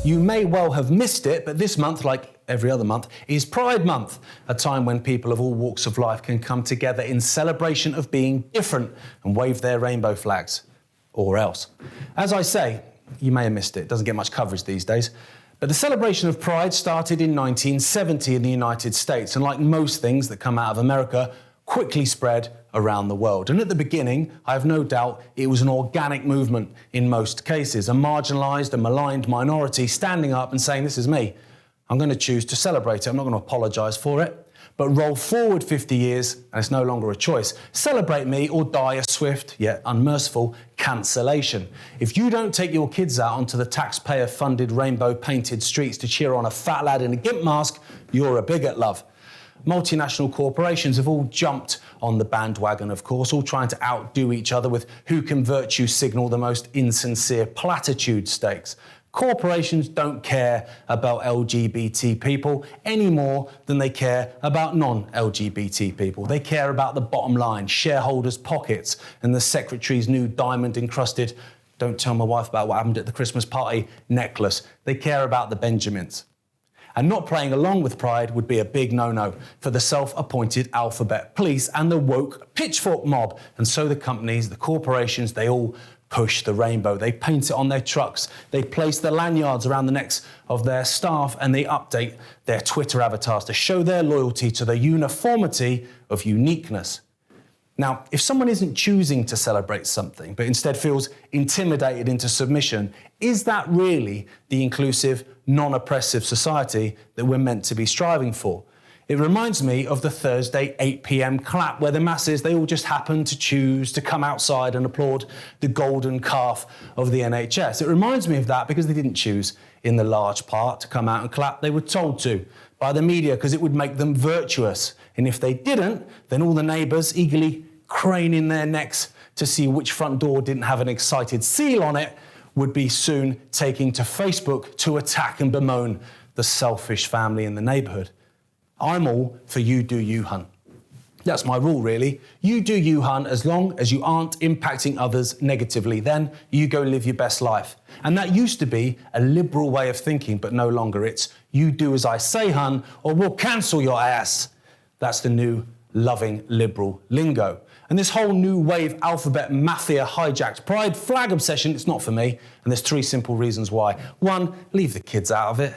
You may well have missed it, but this month, like every other month, is Pride Month, a time when people of all walks of life can come together in celebration of being different and wave their rainbow flags. Or else. As I say, you may have missed it. It doesn't get much coverage these days. But the celebration of Pride started in 1970 in the United States, and like most things that come out of America, quickly spread around the world. And at the beginning, I have no doubt it was an organic movement in most cases, a marginalised and maligned minority standing up and saying, this is me. I'm going to choose to celebrate it. I'm not going to apologise for it. But roll forward 50 years, and it's no longer a choice. Celebrate me or die a swift, yet unmerciful, cancellation. If you don't take your kids out onto the taxpayer-funded rainbow-painted streets to cheer on a fat lad in a gimp mask, you're a bigot, love. Multinational corporations have all jumped on the bandwagon, of course, all trying to outdo each other with who can virtue signal the most insincere platitude stakes. Corporations don't care about LGBT people any more than they care about non-LGBT people. They care about the bottom line, shareholders' pockets, and the secretary's new diamond-encrusted, don't tell my wife about what happened at the Christmas party, necklace. They care about the Benjamins. And not playing along with Pride would be a big no-no for the self-appointed alphabet police and the woke pitchfork mob. And so the companies, the corporations, they all push the rainbow. They paint it on their trucks. They place the lanyards around the necks of their staff, and they update their Twitter avatars to show their loyalty to the uniformity of uniqueness. Now, if someone isn't choosing to celebrate something, but instead feels intimidated into submission, is that really the inclusive, non-oppressive society that we're meant to be striving for? It reminds me of the Thursday 8 p.m. clap, where the masses, they all just happen to choose to come outside and applaud the golden calf of the NHS. It reminds me of that because they didn't choose, in the large part, to come out and clap. They were told to by the media because it would make them virtuous. And if they didn't, then all the neighbours eagerly craning their necks to see which front door didn't have an excited seal on it would be soon taking to Facebook to attack and bemoan the selfish family in the neighbourhood. I'm all for you do you, hun. That's my rule, really. You do you, hun, as long as you aren't impacting others negatively. Then you go live your best life. And that used to be a liberal way of thinking, but no longer. It's you do as I say, hun, or we'll cancel your ass. That's the new loving liberal lingo. And this whole new wave alphabet mafia hijacked Pride flag obsession, it's not for me. And there's 3 simple reasons why. 1, leave the kids out of it.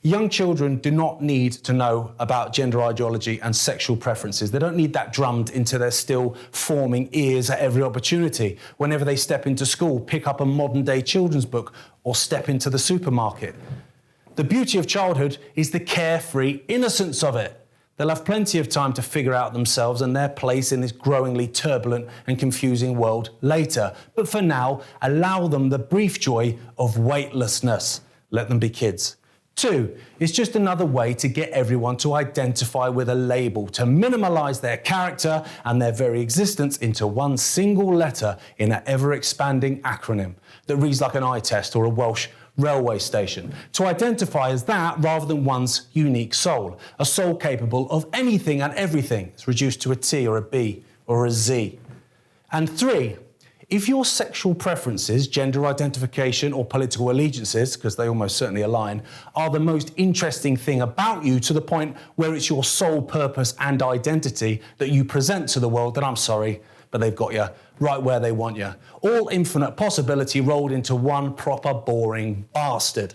Young children do not need to know about gender ideology and sexual preferences. They don't need that drummed into their still forming ears at every opportunity. Whenever they step into school, pick up a modern day children's book, or step into the supermarket. The beauty of childhood is the carefree innocence of it. They'll have plenty of time to figure out themselves and their place in this growingly turbulent and confusing world later. But for now, allow them the brief joy of weightlessness. Let them be kids. 2, it's just another way to get everyone to identify with a label, to minimalise their character and their very existence into one single letter in an ever-expanding acronym that reads like an eye test or a Welsh railway station, to identify as that rather than one's unique soul, a soul capable of anything and everything. It's reduced to a T or a B or a Z. And 3, if your sexual preferences, gender identification or political allegiances, because they almost certainly align, are the most interesting thing about you to the point where it's your sole purpose and identity that you present to the world, then I'm sorry, but they've got you right where they want you. All infinite possibility rolled into one proper boring bastard.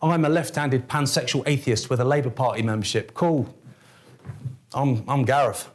I'm a left-handed pansexual atheist with a Labour Party membership. Cool. I'm Gareth.